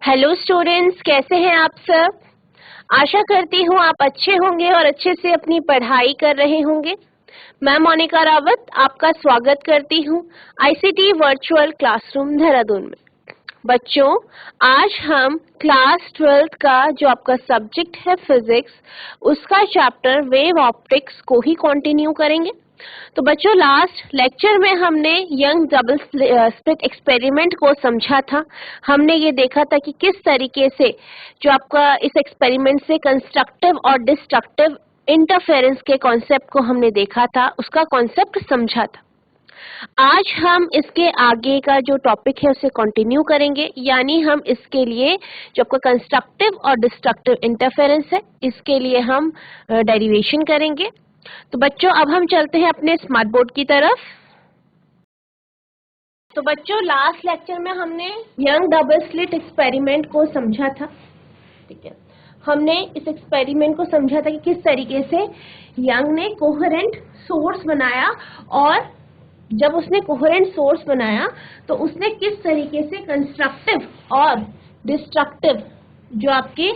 Hello students, कैसे हैं आप सब। आशा करती हूँ आप अच्छे होंगे और अच्छे से अपनी पढ़ाई कर रहे होंगे। मैं मोनिका रावत आपका स्वागत करती हूँ आईसीटी वर्चुअल क्लासरूम देहरादून में। बच्चों, आज हम क्लास 12 का जो आपका सब्जेक्ट है फिजिक्स, उसका चैप्टर वेव ऑप्टिक्स को ही कंटिन्यू करेंगे। तो बच्चों, लास्ट लेक्चर में हमने यंग डबल स्लिट एक्सपेरिमेंट को समझा था। हमने ये देखा था कि किस तरीके से जो आपका इस एक्सपेरिमेंट से कंस्ट्रक्टिव और डिस्ट्रक्टिव इंटरफेरेंस के कॉन्सेप्ट को हमने देखा था, उसका कॉन्सेप्ट समझा था। आज हम इसके आगे का जो टॉपिक है उसे कंटिन्यू करेंगे, यानी हम इसके लिए जो आपका कंस्ट्रक्टिव और डिस्ट्रक्टिव इंटरफेरेंस है, इसके लिए हम डेरिवेशन करेंगे। तो बच्चों, अब हम चलते हैं अपने स्मार्ट बोर्ड की तरफ। तो बच्चों, लास्ट लेक्चर में हमने यंग डबल स्लिट एक्सपेरिमेंट को समझा था। ठीक है, हमने इस एक्सपेरिमेंट को समझा था कि किस तरीके से यंग ने कोहेरेंट सोर्स बनाया, और जब उसने कोहेरेंट सोर्स बनाया तो उसने किस तरीके से कंस्ट्रक्टिव और डिस्ट्रक्टिव जो आपके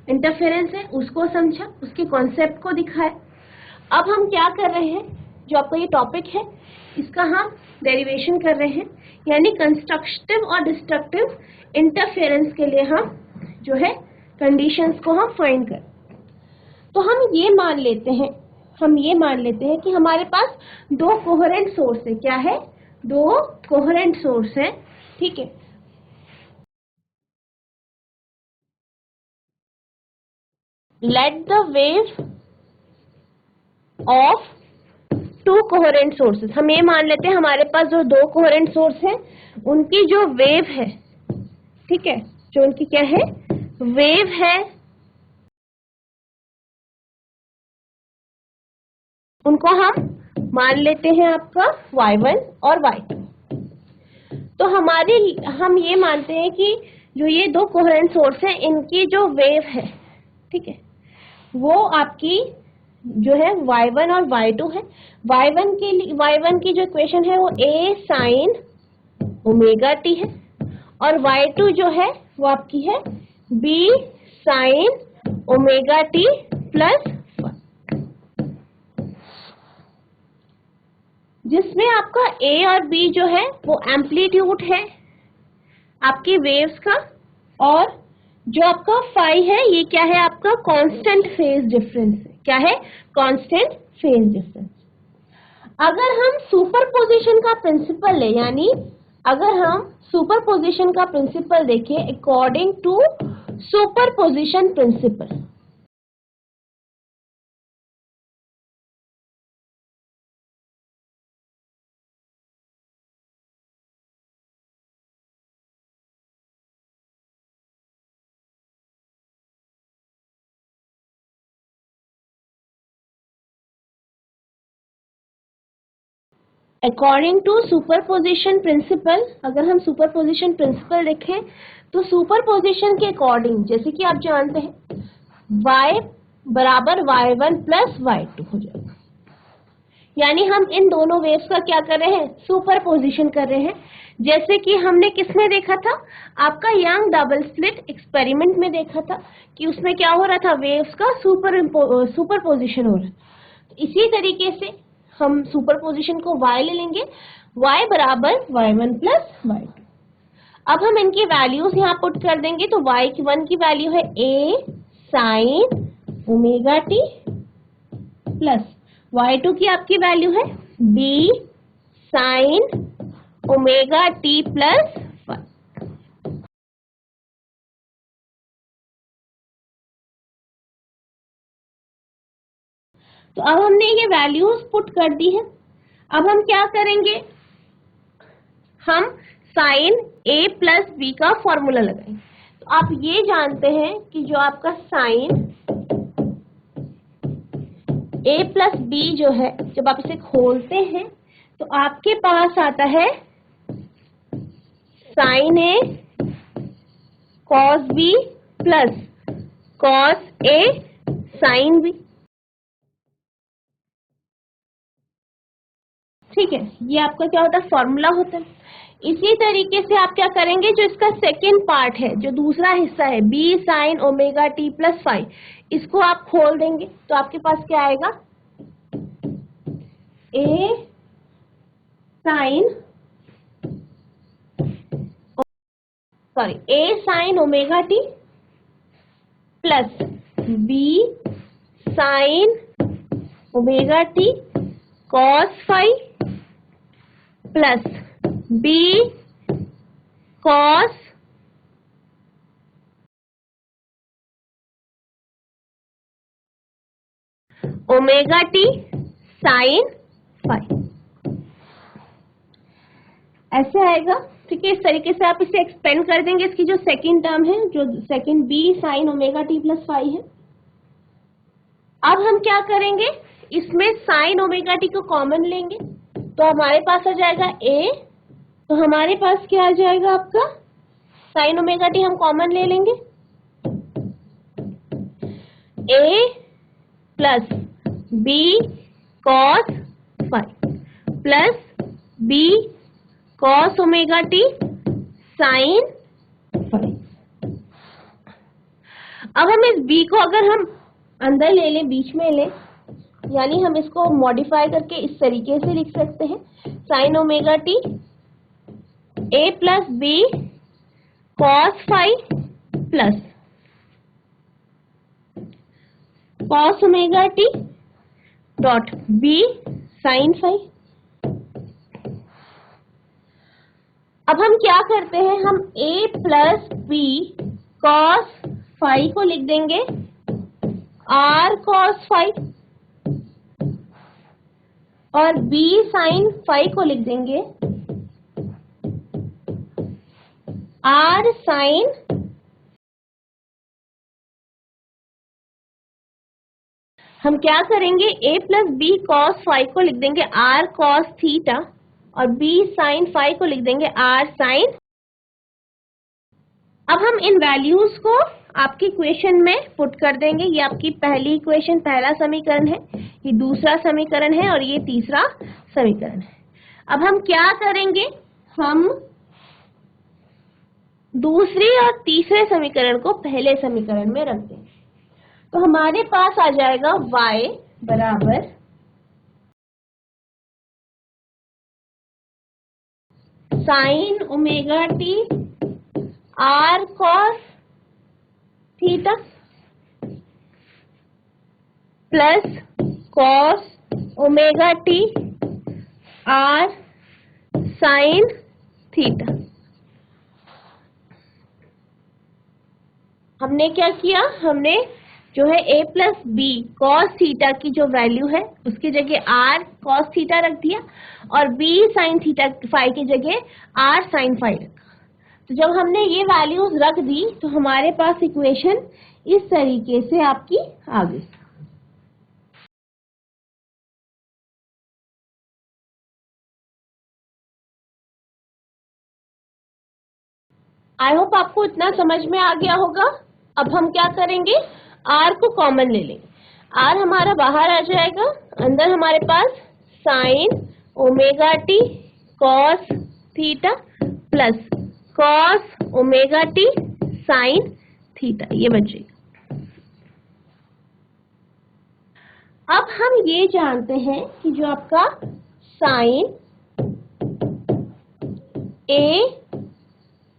इंटरफेरेंस है उसको समझा, उसके कॉन्सेप्ट को दिखाया। अब हम क्या कर रहे हैं, जो आपका ये टॉपिक है इसका हम डेरिवेशन कर रहे हैं, यानी कंस्ट्रक्टिव और डिस्ट्रक्टिव इंटरफेरेंस के लिए हम जो है कंडीशंस को हम फाइंड कर। तो हम ये मान लेते हैं कि हमारे पास दो कोहेरेंट सोर्स है। क्या है? दो कोहेरेंट सोर्स है। ठीक है, let the wave of to coherent sources. हम ये मान लेते हैं हमारे पास जो दो कोहेरेंट सोर्स है उनकी जो वेव है, ठीक है, जो उनकी क्या है, वेव है, उनको हम मान लेते हैं आपका y1 और y2। तो हम ये मानते हैं कि जो ये दो कोहेरेंट सोर्स है इनकी जो वेव है, ठीक है, वो आपकी जो है y1 और y2 है। y1 की जो इक्वेशन है वो a sin ओमेगा t है, और y2 जो है वो आपकी है b sin omega t plus 1, जिसमें आपका a और b जो है वो एम्पलीट्यूड है आपकी वेव्स का, और जो आपका फाई है ये क्या है, आपका कांस्टेंट फेज डिफरेंस है। क्या है? Constant phase difference. अगर हम सुपरपोजिशन का प्रिंसिपल ले, यानी अगर हम सुपरपोजिशन का प्रिंसिपल देखें according to superposition principle, according to superposition principle, अगर हम सुपरपोजिशन प्रिंसिपल देखें तो सुपरपोजिशन के अकॉर्डिंग, जैसे कि आप जानते हैं y बराबर y1 प्लस y2 हो जाएगा, यानी हम इन दोनों वेव्स का क्या कर रहे हैं, सुपरपोजिशन कर रहे हैं। जैसे कि हमने किसमें देखा था, आपका यंग डबल स्लिट एक्सपेरिमेंट में देखा था कि उसमें क्या हो रहा था, वेव्स का सुपरपोजिशन हो रहा था। तो इसी तरीके से हम सुपरपोजिशन को y ले लेंगे, y बराबर y1 प्लस y2। अब हम इनकी वैल्यूज यहाँ पुट कर देंगे, तो y1 की वैल्यू है a sin omega t plus y2 की आपकी वैल्यू है b sin omega t plus 1। तो अब हमने ये वैल्यूज पुट कर दी है। अब हम क्या करेंगे, हम साइन a प्लस b का फॉर्मूला लगाएंगे। तो आप ये जानते हैं कि जो आपका साइन a प्लस b जो है, जब आप इसे खोलते हैं तो आपके पास आता है sine a cos b plus cos a sine b। ठीक है, ये आपका क्या होता है, फॉर्मूला होता है। इसी तरीके से आप क्या करेंगे, जो इसका सेकेंड पार्ट है, जो दूसरा हिस्सा है b sin omega t plus five, इसको आप खोल देंगे तो आपके पास क्या आएगा, a sin omega t plus b sin omega t cos five plus b cos omega t sin five, ऐसे आएगा। ठीक है, इस तरीके से आप इसे एक्सपेंड कर देंगे, इसकी जो सेकंड टर्म है, जो second b sin omega t plus five है। अब हम क्या करेंगे, इसमें sin ओमेगा t को कॉमन लेंगे तो हमारे पास आ जाएगा a, तो हमारे पास क्या आ जाएगा आपका, sin ओमेगा t हम कॉमन ले लेंगे, a plus b cos five plus b cos omega t sin five. अब हम इस b को अगर हम अंदर ले लें, बीच में ले, यानी हम इसको मॉडिफाई करके इस तरीके से लिख सकते हैं, sin omega t a plus b cos five plus cos omega t dot b sin five. अब हम क्या करते हैं, हम a plus b cos five को लिख देंगे r cos फाइव और b sin फाइव को लिख देंगे r sin। हम क्या करेंगे, a plus b cos five को लिख देंगे r cos थीटा और b sin फाइव को लिख देंगे r sin। अब हम इन वैल्यूज को आपकी इक्वेशन में पुट कर देंगे। ये आपकी पहली इक्वेशन, पहला समीकरण है, ये दूसरा समीकरण है और ये तीसरा समीकरण है। अब हम क्या करेंगे, हम दूसरे और तीसरे समीकरण को पहले समीकरण में रख देंगे, तो हमारे पास आ जाएगा y बराबर sine omega t r cos theta plus cos omega t r sin theta. हमने क्या किया, हमने जो है a plus B cos theta की जो वैल्यू है उसकी जगह r cos थीटा रख दिया और b sin थीटा फाइव की जगह r sin फाइव रखा। तो जब हमने ये वैल्यूज रख दी तो हमारे पास इक्वेशन इस तरीके से आपकी आ गई। आई होप आपको इतना समझ में आ गया होगा। अब हम क्या करेंगे, r को कॉमन ले लेंगे, r हमारा बाहर आ जाएगा, अंदर हमारे पास sine omega t cos theta plus cos omega t sin theta, ये बचेगा। अब हम ये जानते हैं कि जो आपका sine a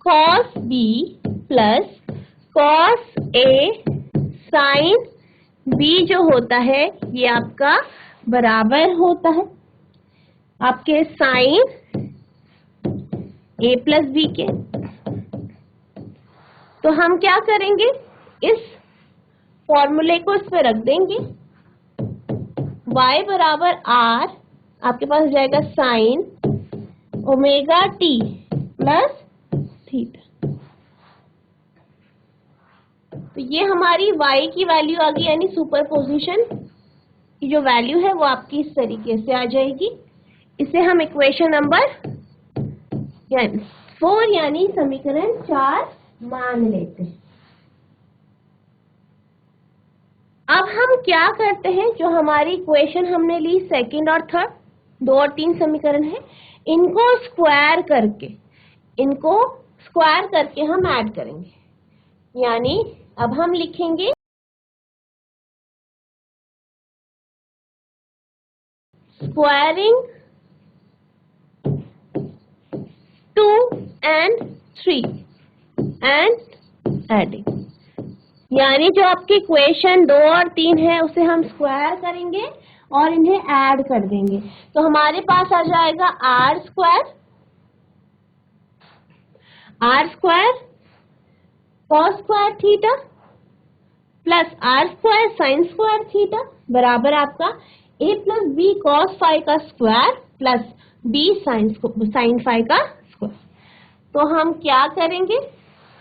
cos b plus cos a sin b जो होता है ये आपका बराबर होता है आपके साइन a प्लस b के। तो हम क्या करेंगे, इस फॉर्मूले को इस पे रख देंगे, y बराबर r, आपके पास जाएगा sign omega t plus theta. तो ये हमारी y की वैल्यू आ गई, यानी सुपरपोजिशन की जो वैल्यू है वो आपकी इस तरीके से आ जाएगी। इसे हम इक्वेशन नंबर 4 यानी समीकरण 4 मान लेते हैं। अब हम क्या करते हैं, जो हमारी इक्वेशन हमने ली सेकंड और थर्ड, 2 और 3 समीकरण है, इनको स्क्वायर करके इनको स्क्वायर करके हम ऐड करेंगे, यानी अब हम लिखेंगे स्क्वायरिंग 2 and 3 एंड एडिंग, यानी जो आपकी इक्वेशन 2 और 3 है उसे हम स्क्वायर करेंगे और इन्हें ऐड कर देंगे। तो हमारे पास आ जाएगा r square cos square theta plus r square sine square theta बराबर आपका a plus B cos phi का square plus b sine phi का स्क्वायर। तो हम क्या करेंगे,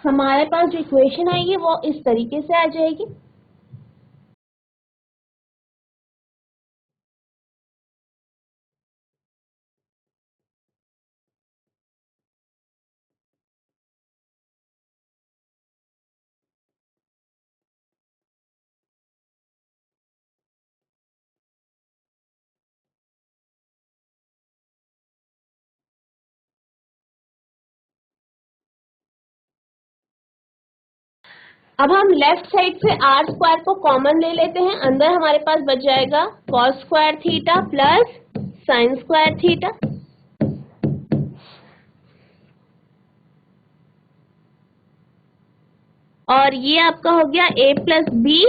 हमारे पास जो इक्वेशन आएगी वो इस तरीके से आ जाएगी। अब हम लेफ्ट साइड से आर स्क्वायर को कॉमन ले लेते हैं, अंदर हमारे पास बच जाएगा cos square theta plus sine square theta, और ये आपका हो गया a plus B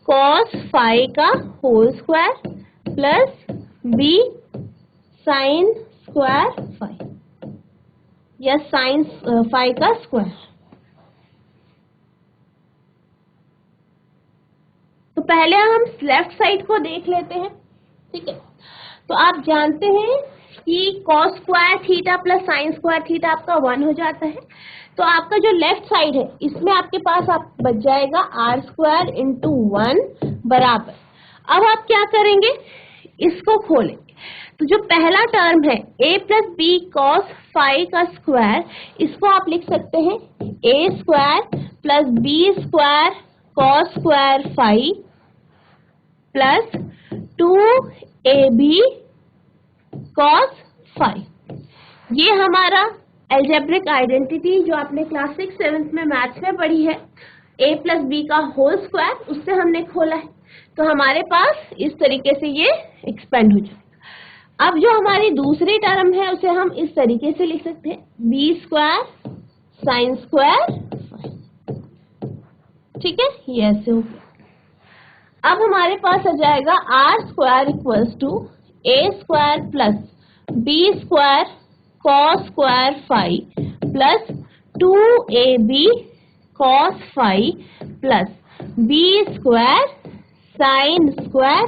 cos phi का whole square plus b sine square phi या साइन फाई का स्क्वायर। तो पहले हम लेफ्ट साइड को देख लेते हैं, ठीक है। तो आप जानते हैं कि cos square theta plus sine square theta आपका 1 हो जाता है। तो आपका जो लेफ्ट साइड है इसमें आपके पास आप बच जाएगा आर स्क्वायर इंटू 1 बराबर, अब आप क्या करेंगे, इसको खोलेंगे। तो जो पहला टर्म है a plus B cos phi का स्क्वायर, इसको आप लिख सकते हैं A square plus B square cos square phi plus 2ab cos phi. ये हमारा एल्जेब्रिक आइडेंटिटी जो आपने क्लास 6-7 में मैथ्स में पढ़ी है, a प्लस बी का होल स्क्वायर, उससे हमने खोला है। तो हमारे पास इस तरीके से ये एक्सपेंड हो जाएगा। अब जो हमारी दूसरी टर्म है उसे हम इस तरीके से लिख सकते हैं बी स्क्वायर साइन स्क्वायर, ठीक है, ये ऐसे हो गया। अब हमारे पास आ जाएगा r square equals to a square plus B square cos square phi plus 2ab cos phi plus B square sine square.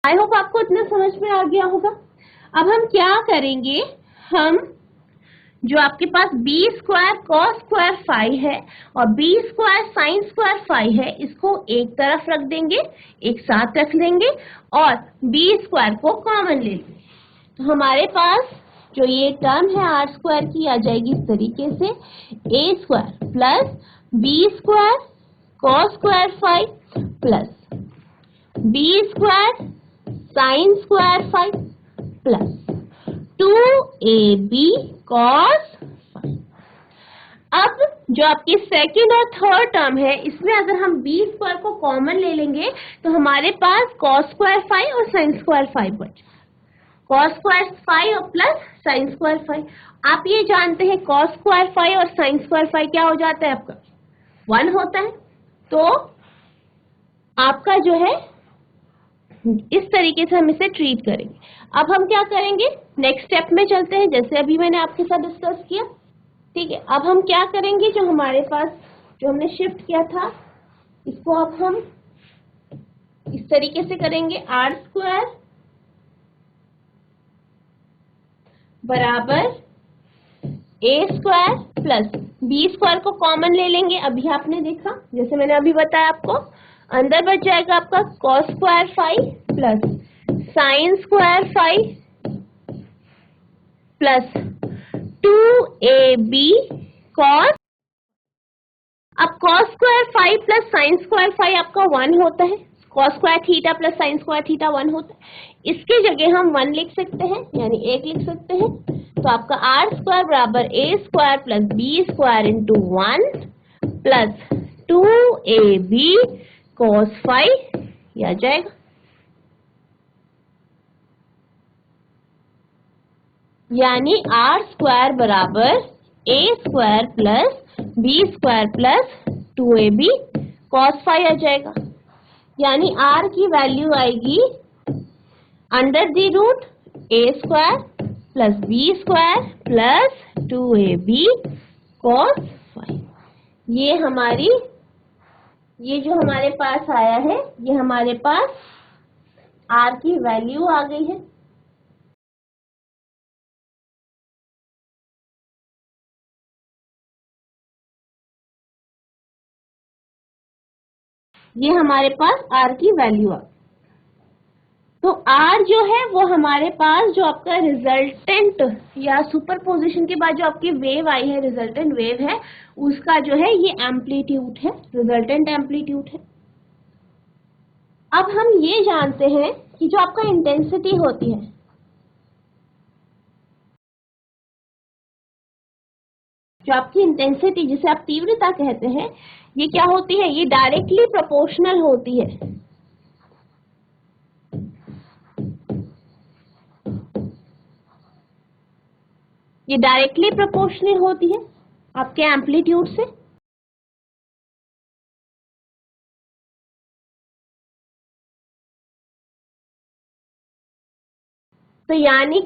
I hope आपको इतना समझ में आ गया होगा। अब हम क्या करेंगे, हम जो आपके पास B square cos square phi है और B square sine square phi है, इसको एक तरफ रख देंगे, एक साथ रख लेंगे और बी स्क्वायर को कॉमन ले लेंगे। तो हमारे पास जो ये टर्म है आर स्क्वायर की आ जाएगी इस तरीके से A square plus B square cos square phi plus B square sine square phi plus 2ab cos phi. अब जो आपकी सेकेंड और थर्ड टर्म है इसमें अगर हम बी स्क्वायर को कॉमन ले लेंगे तो हमारे पास कॉस स्क्वायर फाई और साइन स्क्वायर फाई बचे, कॉस स्क्वायर फाई और प्लस साइन स्क्वायर फाई। आप ये जानते हैं कॉस स्क्वायर फाई और साइन स्क्वायर फाई क्या हो जाता है, आपका 1 होता है। तो आपका जो है इस तरीके से हम इसे ट्रीट करेंगे। अब हम क्या करेंगे, नेक्स्ट स्टेप में चलते हैं, जैसे अभी मैंने आपके साथ डिस्कस किया, ठीक है। अब हम क्या करेंगे, जो हमारे पास जो हमने शिफ्ट किया था इसको अब हम इस तरीके से करेंगे, आर स्क्वायर बराबर A square plus B square को कॉमन ले लेंगे। अभी आपने देखा, जैसे मैंने अभी बताया आपको, अंदर बच जाएगा आपका cos square phi plus sine square phi plus 2ab cos. अब cos square phi plus sine square phi आपका 1 होता है, cos square theta plus sine square theta 1 होता है। इसकी जगह हम 1 लिख सकते हैं, यानी 1 लिख सकते हैं तो आपका आर स्क्वायर बराबर A square plus B square into 1 plus 2ab cos phi ये आ जाएगा। यानी आर स्क्वायर बराबर A square plus B square plus 2ab cos phi आ जाएगा। यानी आर की वैल्यू आएगी under the root A square plus B square plus 2ab cos phi। ये जो हमारे पास आया है, ये हमारे पास आर की वैल्यू आ गई है। ये हमारे पास आर की वैल्यू आ गई। तो आर जो है वो हमारे पास जो आपका रिजल्टेंट या सुपरपोजिशन के बाद जो आपकी वेव आई है, रिजल्टेंट वेव है, उसका जो है ये एम्पलीट्यूड है, रिजल्टेंट एम्पलीट्यूड है। अब हम ये जानते हैं कि जो आपका इंटेंसिटी होती है, जो आपकी इंटेंसिटी जिसे आप तीव्रता कहते हैं, ये क्या होती है? ये डायरेक्टली प्रोपोर्शनल होती है। ये डायरेक्टली प्रोपोर्शनल होती है आपके एम्पलीट्यूड से। तो यानी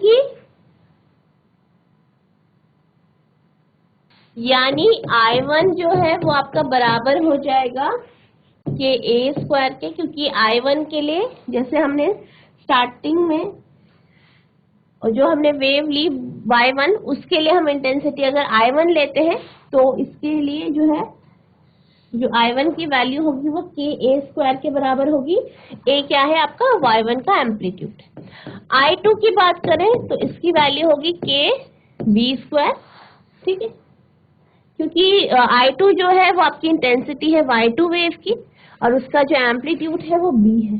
I1 जो है वो आपका बराबर हो जाएगा के ए स्क्वायर के, क्योंकि I1 के लिए जैसे हमने स्टार्टिंग में और जो हमने वेव ली Y1 उसके लिए हम इंटेंसिटी अगर I1 लेते हैं तो इसके लिए जो है जो I1 की वैल्यू होगी वो के ए स्क्वायर के बराबर होगी। ए क्या है? आपका Y1 का एम्पलीट्यूड। I2 की बात करें तो इसकी वैल्यू होगी के बी स्क्वायर, ठीक है, क्योंकि I2 जो है वो आपकी इंटेंसिटी है Y2 वेव की और उसका जो एम्पलीट्यूड है वो b है।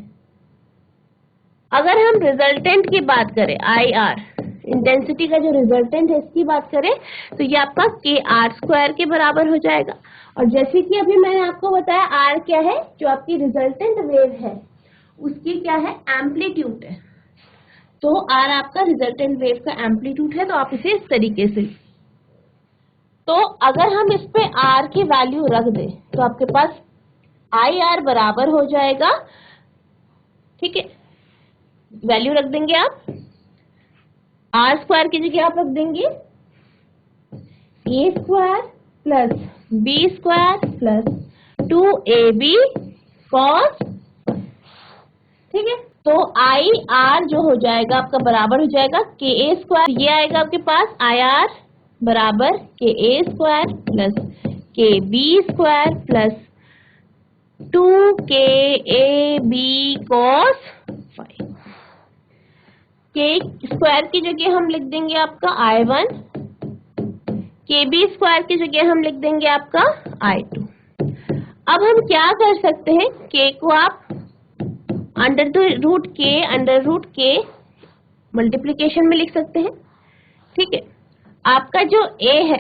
अगर हम रिजल्टेंट की बात करें, IR इंटेंसिटी का जो रिजल्टेंट है इसकी बात करें तो ये आपका के आर स्क्वायर के बराबर हो जाएगा। और जैसे कि अभी मैंने आपको बताया आर क्या है, जो आपकी रिजल्टेंट वेव है उसकी क्या है? एम्पलीट्यूड है। तो आर आपका रिजल्टेंट वेव का एम्पलीट्यूड है, तो आप इसे इस तरीके से, तो अगर हम इस पे आर की वैल्यू रख दें तो आपके पास आई आर बराबर हो जाएगा, ठीक है, वैल्यू रख देंगे आप, आर स्क्वायर की जगह आप रख देंगे A square plus B square plus 2ab cos, ठीक है। तो आई आर जो हो जाएगा आपका बराबर हो जाएगा के ए स्क्वायर, ये आएगा आपके पास आई आर बराबर k a square plus k b square plus 2kab cos phi। K square की जगह हम लिख देंगे आपका I1, के बी स्क्वायर की जगह हम लिख देंगे आपका I2। अब हम क्या कर सकते हैं? के को आप अंडर रूट के मल्टीप्लीकेशन में लिख सकते हैं, ठीक है। आपका जो a है,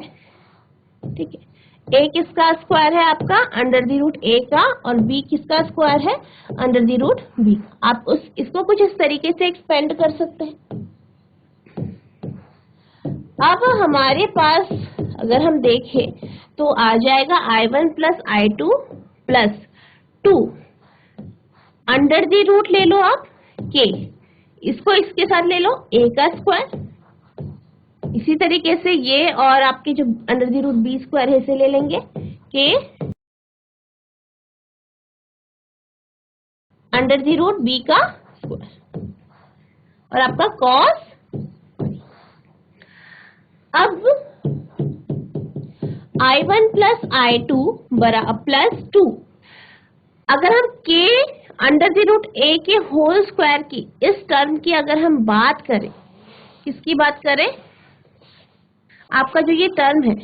ठीक है, a किसका स्क्वायर है? आपका अंडर द रूट a का, और b किसका स्क्वायर है? Under the root b। आप इसको कुछ इस तरीके से एक्सपेंड कर सकते हैं। अब हमारे पास अगर हम देखें तो आ जाएगा I1 plus I2 plus 2 under the root ले लो आप के, इसको इसके साथ ले लो a का स्क्वायर, इसी तरीके से ये और आपके जो under the root b square है इसे ले लेंगे k under the root b का स्क्वायर और आपका कॉस। अब I1 प्लस I2 प्लस 2, अगर हम के अंडर द रूट ए के होल स्क्वायर की इस टर्म की अगर हम बात करें, किसकी बात करें? आपका जो ये टर्म है,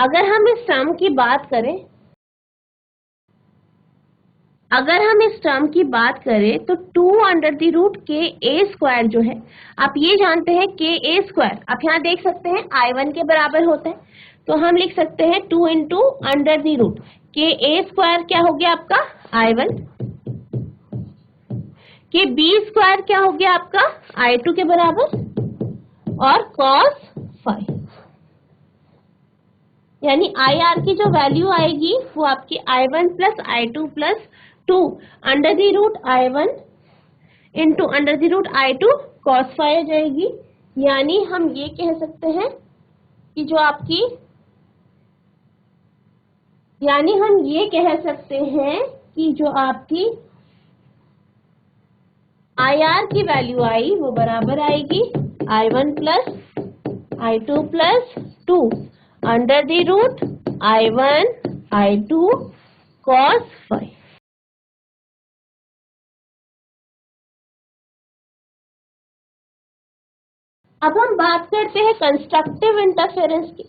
अगर हम इस टर्म की बात करें तो 2√ka² जो है, आप ये जानते हैं ka², आप यहाँ देख सकते हैं I1 के बराबर होता है, तो हम लिख सकते हैं 2 इंटू √, ka² क्या हो गया आपका I1, kb² क्या हो गया आपका I2 के बराबर, और cos phi, यानी IR की जो वैल्यू आएगी वो आपकी I1 plus I2 plus 2 √I1 into √I2 cos phi आ जाएगी। यानी हम ये कह सकते हैं कि जो आपकी IR की वैल्यू आई वो बराबर आएगी I1 plus I2 plus 2 √I1 I2 cos phi। अब हम बात करते हैं कंस्ट्रक्टिव इंटरफेरेंस की।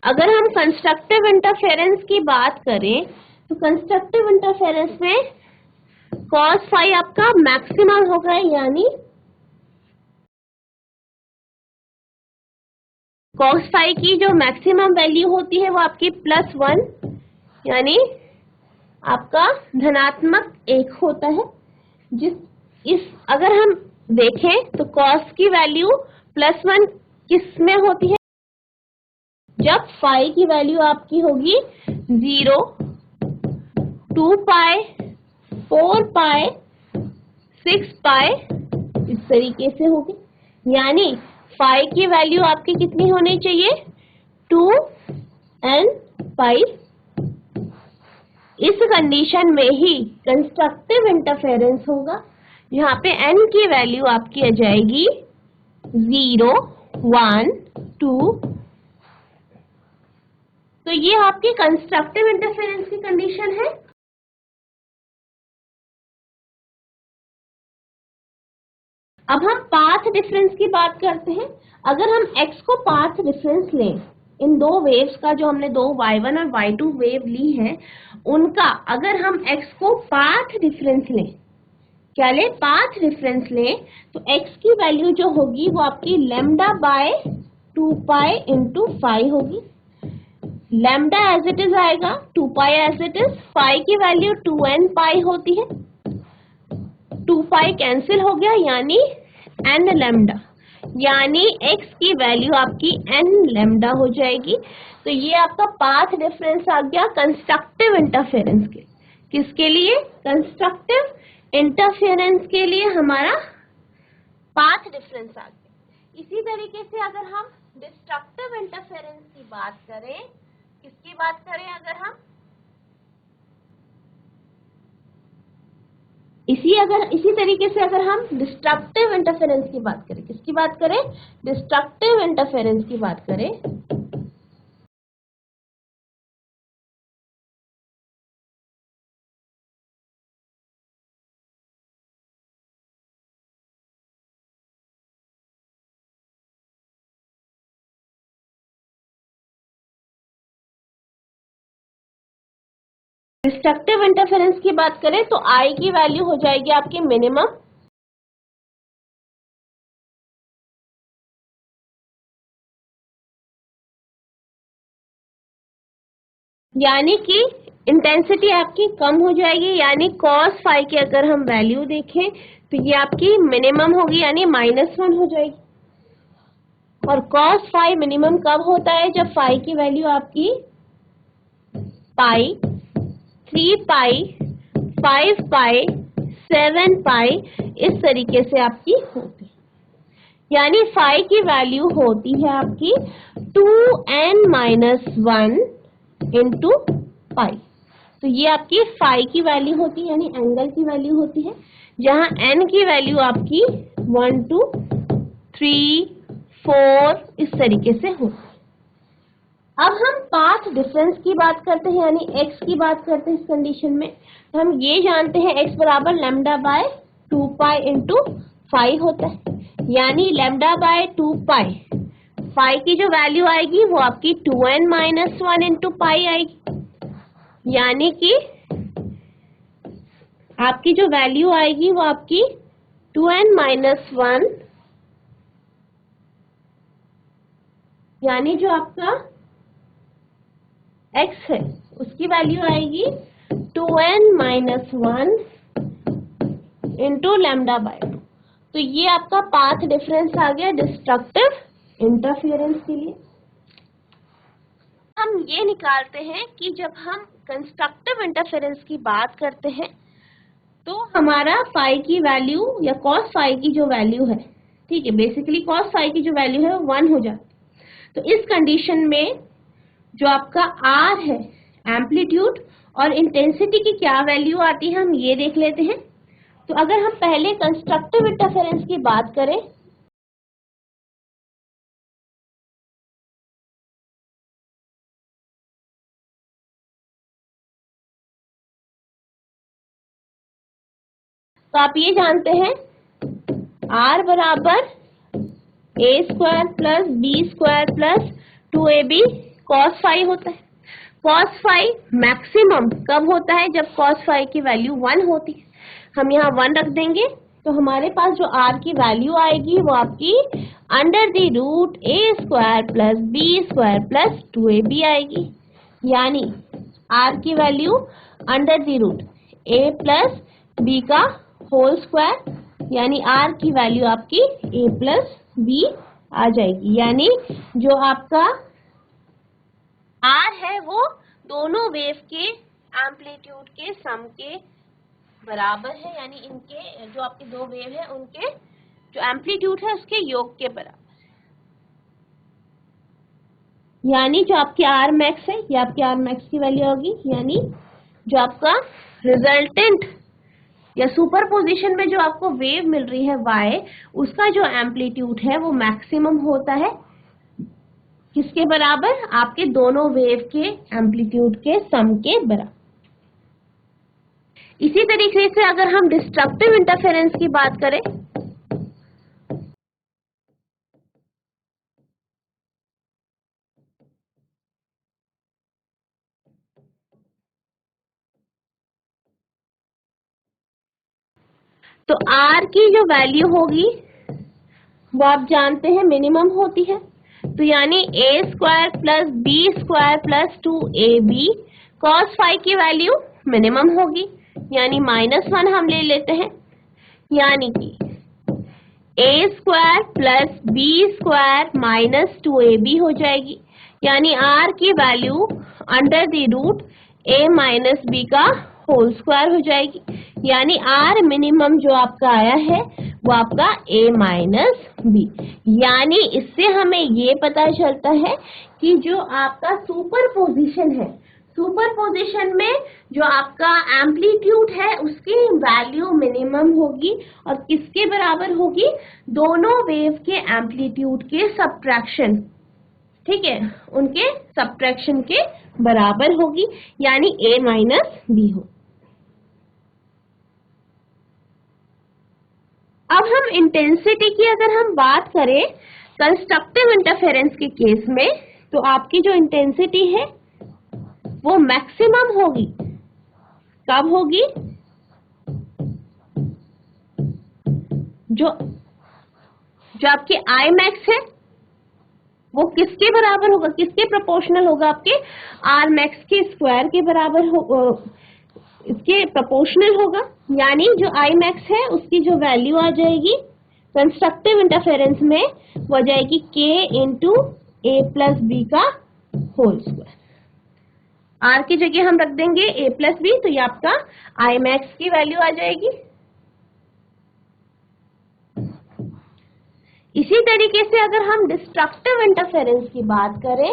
अगर हम कंस्ट्रक्टिव इंटरफेरेंस की बात करें तो कंस्ट्रक्टिव इंटरफेरेंस में cos phi आपका मैक्सिमम होगा, यानी cos phi की जो मैक्सिमम वैल्यू होती है वो आपकी +1, यानी आपका धनात्मक 1 होता है। अगर हम देखें तो cos की वैल्यू +1 किस में होती है, जब phi की वैल्यू आपकी होगी 0, 2 पाई, 4 पाई, 6 पाई, इस तरीके से होगी। यानी phi की वैल्यू आपकी कितनी होनी चाहिए, 2n पाई। इस कंडीशन में ही कंस्ट्रक्टिव इंटरफेरेंस होगा, यहाँ पे n की वैल्यू आपकी आ जाएगी 0, 1, 2। तो ये आपकी कंस्ट्रक्टिव इंटरफेरेंस की कंडीशन है। अब हम पाथ डिफरेंस की बात करते हैं। अगर हम x को पाथ डिफरेंस लें, इन दो वेव्स का, जो हमने दो y1 और y2 वेव ली है, उनका अगर हम x को पाथ डिफरेंस लें, क्या लें, पाथ डिफरेंस लें, तो x की वैल्यू जो होगी वो आपकी λ/2 पाई इंटू फाई होगी। लैम्डा एज इट इज आएगा, 2 पाई एज इट इज, फाई की वैल्यू 2n पाई होती है, 2 पाई कैंसिल हो गया, यानी n लैम्डा, यानी x की वैल्यू आपकी n लैम्डा हो जाएगी। तो ये आपका पाथ डिफरेंस आ गया कंस्ट्रक्टिव इंटरफेरेंस के। किसके लिए, कंस्ट्रक्टिव इंटरफेरेंस के लिए हमारा पाथ डिफरेंस आ गया। इसी तरीके से अगर हम डिस्ट्रक्टिव इंटरफेरेंस की बात करें, किसकी बात करें, अगर हम इसी तरीके से अगर हम डिस्ट्रक्टिव इंटरफेरेंस की बात करें, किसकी बात करें, डिस्ट्रक्टिव इंटरफेरेंस की बात करें, डिस्ट्रक्टिव इंटरफेरेंस की बात करें तो I की वैल्यू हो जाएगी आपकी मिनिमम, यानी कि इंटेंसिटी आपकी कम हो जाएगी। यानी cos phi की अगर हम वैल्यू देखें तो ये आपकी मिनिमम होगी, यानी -1 हो जाएगी। और cos phi मिनिमम कब होता है, जब phi की वैल्यू आपकी पाई, 3 पाई, 5 पाई, 7 पाई, इस तरीके से आपकी होती है। यानी phi की वैल्यू होती है आपकी 2n-1 इंटू पाई। तो ये आपकी phi की वैल्यू होती है, यानी एंगल की वैल्यू होती है, जहां n की वैल्यू आपकी 1, 2, 3, 4 इस तरीके से होती है। अब हम पाथ डिफरेंस की बात करते हैं, यानी x की बात करते हैं इस कंडीशन में। तो हम ये जानते हैं x बराबर लैम्डा बाय 2 पाई इंटू 5 होता है, यानी लैम्डा बाय 2 पाई, पाई की जो वैल्यू आएगी वो आपकी 2n माइनस 1 इंटू पाई आएगी, यानी कि आपकी जो वैल्यू आएगी वो आपकी 2n माइनस 1, यानी जो आपका x है उसकी वैल्यू आएगी 2n minus 1 into lambda by 2। तो ये आपका पाथ डिफरेंस आ गया डिस्ट्रक्टिव इंटरफेरेंस के लिए। हम ये निकालते हैं कि जब हम कंस्ट्रक्टिव इंटरफेरेंस की बात करते हैं तो हमारा फाई की वैल्यू या कॉस फाई की जो वैल्यू है, ठीक है, बेसिकली कॉस फाई की जो वैल्यू है वो 1 हो जाती है। तो इस कंडीशन में जो आपका R है, एम्पलीट्यूड और इंटेंसिटी की क्या वैल्यू आती है हम ये देख लेते हैं। तो अगर हम पहले कंस्ट्रक्टिव इंटरफेरेंस की बात करें तो आप ये जानते हैं R बराबर a square plus B square plus 2ab cos phi होता है। cos फाई मैक्सिमम कब होता है? जब cos फाई की वैल्यू 1 होती है। हम यहाँ 1 रख देंगे तो हमारे पास जो R की वैल्यू आएगी वो आपकी under the root a square plus B square plus 2ab आएगी, यानी R की value under the root a plus b का होल स्क्वायर, यानी R की वैल्यू आपकी a प्लस b आ जाएगी, यानी जो आपका R है वो दोनों वेव के एम्पलीट्यूड के सम के बराबर है, यानी इनके जो आपके दो वेव है उनके जो एम्पलीट्यूड है उसके योग के बराबर, यानी जो आपकी R मैक्स है ये आपकी R मैक्स की वैल्यू होगी, यानी जो आपका रिजल्टेंट या सुपरपोजिशन में जो आपको वेव मिल रही है y, उसका जो एम्पलीट्यूड है वो मैक्सिमम होता है किसके बराबर? आपके दोनों वेव के एम्पलीट्यूड के सम के बराबर। इसी तरीके से अगर हम डिस्ट्रक्टिव इंटरफेरेंस की बात करें तो R की जो वैल्यू होगी वो आप जानते हैं मिनिमम होती है, तो यानी a square plus B square plus 2ab cos phi की वैल्यू मिनिमम होगी, यानी -1 हम ले लेते हैं, यानी कि a square plus B square minus 2ab हो जाएगी, यानी R की value under the root a minus b का होल स्क्वायर हो जाएगी, यानी R मिनिमम जो आपका आया है वो आपका a माइनस बी। यानी इससे हमें ये पता चलता है कि जो आपका सुपरपोजिशन है, सुपरपोजिशन में जो आपका एम्पलीट्यूड है उसकी वैल्यू मिनिमम होगी और किसके बराबर होगी? दोनों वेव के एम्पलीट्यूड के सबट्रैक्शन, ठीक है, उनके सबट्रैक्शन के बराबर होगी, यानी a माइनस बी हो। अब हम इंटेंसिटी की अगर हम बात करें कंस्ट्रक्टिव इंटरफेरेंस के केस में, तो आपकी जो इंटेंसिटी है वो मैक्सिमम होगी। कब होगी? जो आपके आई मैक्स है वो किसके बराबर होगा? किसके प्रोपोर्शनल होगा? आपके आर मैक्स के स्क्वायर के बराबर हो, इसके प्रोपोर्शनल होगा, यानी जो आई मैक्स है उसकी जो वैल्यू आ जाएगी कंस्ट्रक्टिव इंटरफेरेंस में वो आ जाएगी k इंटू ए प्लस बी का होल स्क्वायर। आर की जगह हम रख देंगे a प्लस बी, तो ये आपका आई मैक्स की वैल्यू आ जाएगी। इसी तरीके से अगर हम डिस्ट्रक्टिव इंटरफेरेंस की बात करें,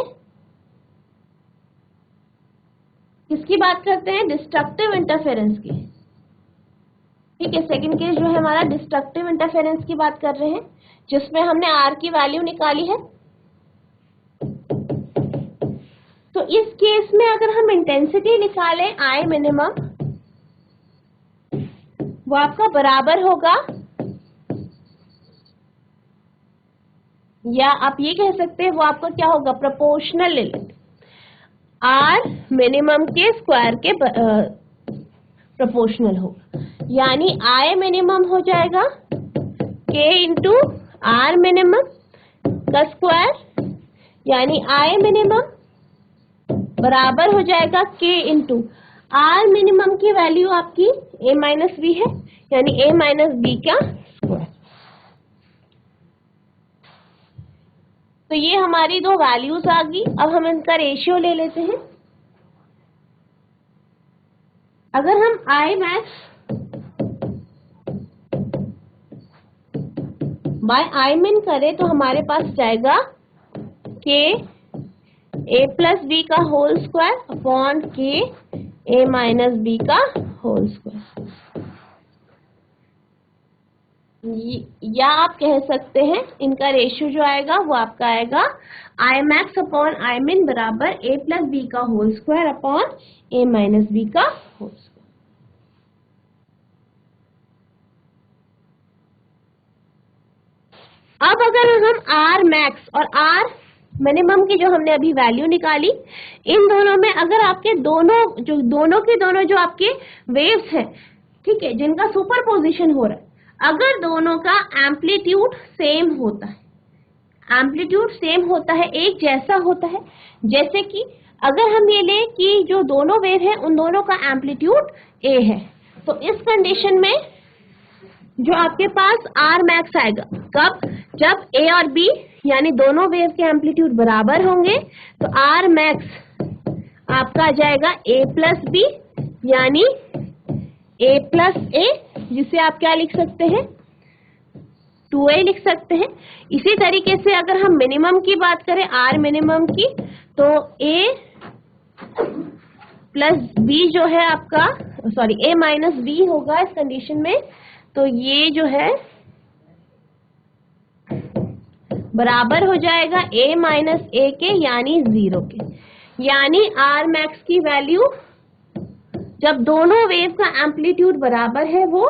किसकी बात करते हैं? डिस्ट्रक्टिव इंटरफेरेंस की, ठीक है। सेकंड केस जो है हमारा डिस्ट्रक्टिव इंटरफेरेंस की बात कर रहे हैं, जिसमें हमने R की वैल्यू निकाली है तो इस केस में अगर हम इंटेंसिटी निकालें आई मिनिमम, वो आपका बराबर होगा, या आप ये कह सकते हैं वो आपका क्या होगा, प्रोपोर्शनल ले लेते, आर मिनिमम के स्क्वायर के प्रोपोर्शनल होगा, यानी आई मिनिमम हो जाएगा के इंटू आर मिनिमम का स्क्वायर, यानी आई मिनिमम बराबर हो जाएगा के इंटू आर मिनिमम की वैल्यू आपकी a माइनस बी है, यानी a माइनस बी का स्क्वायर। तो ये हमारी दो वैल्यूज आ गई। अब हम इनका रेशियो ले लेते हैं। अगर हम आई मैक्स बाय आई मिन करें तो हमारे पास जाएगा के ए प्लस बी का होल स्क्वायर अपॉन के ए माइनस बी का होल स्क्वायर, या आप कह सकते हैं इनका रेशियो जो आएगा वो आपका आएगा आई मैक्स अपॉन आई मिन बराबर ए प्लस बी का होल स्क्वायर अपॉन ए माइनस बी का होल स्क्वायर। अब अगर हम आर मैक्स और आर मिनिमम की जो हमने अभी वैल्यू निकाली, इन दोनों में अगर आपके दोनों जो आपके वेव्स हैं, ठीक है, जिनका सुपरपोजिशन हो रहा है, अगर दोनों का एम्पलीट्यूड सेम होता है, एम्पलीट्यूड सेम होता है, एक जैसा होता है, जैसे कि अगर हम ये लें कि जो दोनों वेव है उन दोनों का एम्पलीट्यूड ए है, तो इस कंडीशन में जो आपके पास आर मैक्स आएगा कब, जब ए और बी यानी दोनों वेव के एम्पलीट्यूड बराबर होंगे, तो आर मैक्स आपका आ जाएगा ए प्लस बी, यानी ए प्लस ए, जिसे आप क्या लिख सकते हैं, 2a लिख सकते हैं। इसी तरीके से अगर हम मिनिमम की बात करें, आर मिनिमम की, तो a प्लस बी जो है आपका, सॉरी a माइनस बी होगा इस कंडीशन में, तो ये जो है बराबर हो जाएगा a माइनस ए के, यानी 0 के, यानी आर मैक्स की वैल्यू जब दोनों वेव का एम्पलीट्यूड बराबर है वो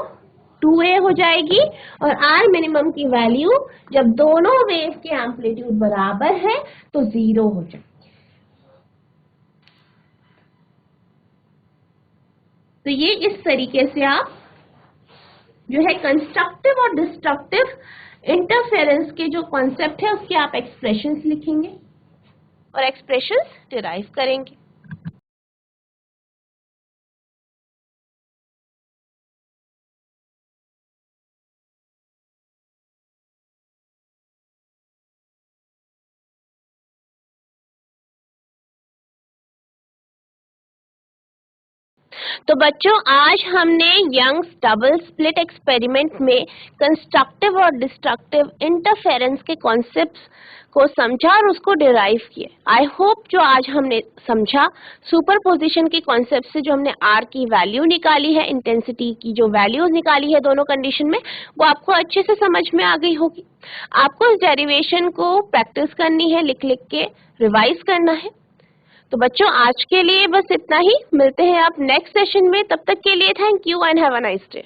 2a हो जाएगी, और आर मिनिमम की वैल्यू जब दोनों वेव के एम्पलीट्यूड बराबर है तो 0 हो जाएगी। तो ये इस तरीके से आप जो है कंस्ट्रक्टिव और डिस्ट्रक्टिव इंटरफेरेंस के जो कॉन्सेप्ट है उसके आप एक्सप्रेशंस लिखेंगे और एक्सप्रेशंस डिराइव करेंगे। तो बच्चों, आज हमने यंग्स डबल स्प्लिट एक्सपेरिमेंट में कंस्ट्रक्टिव और डिस्ट्रक्टिव इंटरफेरेंस के कॉन्सेप्ट्स को समझा और उसको डिराइव किया। आई होप जो आज हमने समझा सुपरपोजिशन के कॉन्सेप्ट से जो हमने आर की वैल्यू निकाली है, इंटेंसिटी की जो वैल्यूज निकाली है दोनों कंडीशन में, वो आपको अच्छे से समझ में आ गई होगी। आपको इस डेरिवेशन को प्रैक्टिस करनी है, लिख लिख के रिवाइज करना है। तो बच्चों, आज के लिए बस इतना ही। मिलते हैं आप नेक्स्ट सेशन में। तब तक के लिए thank you and have a nice day.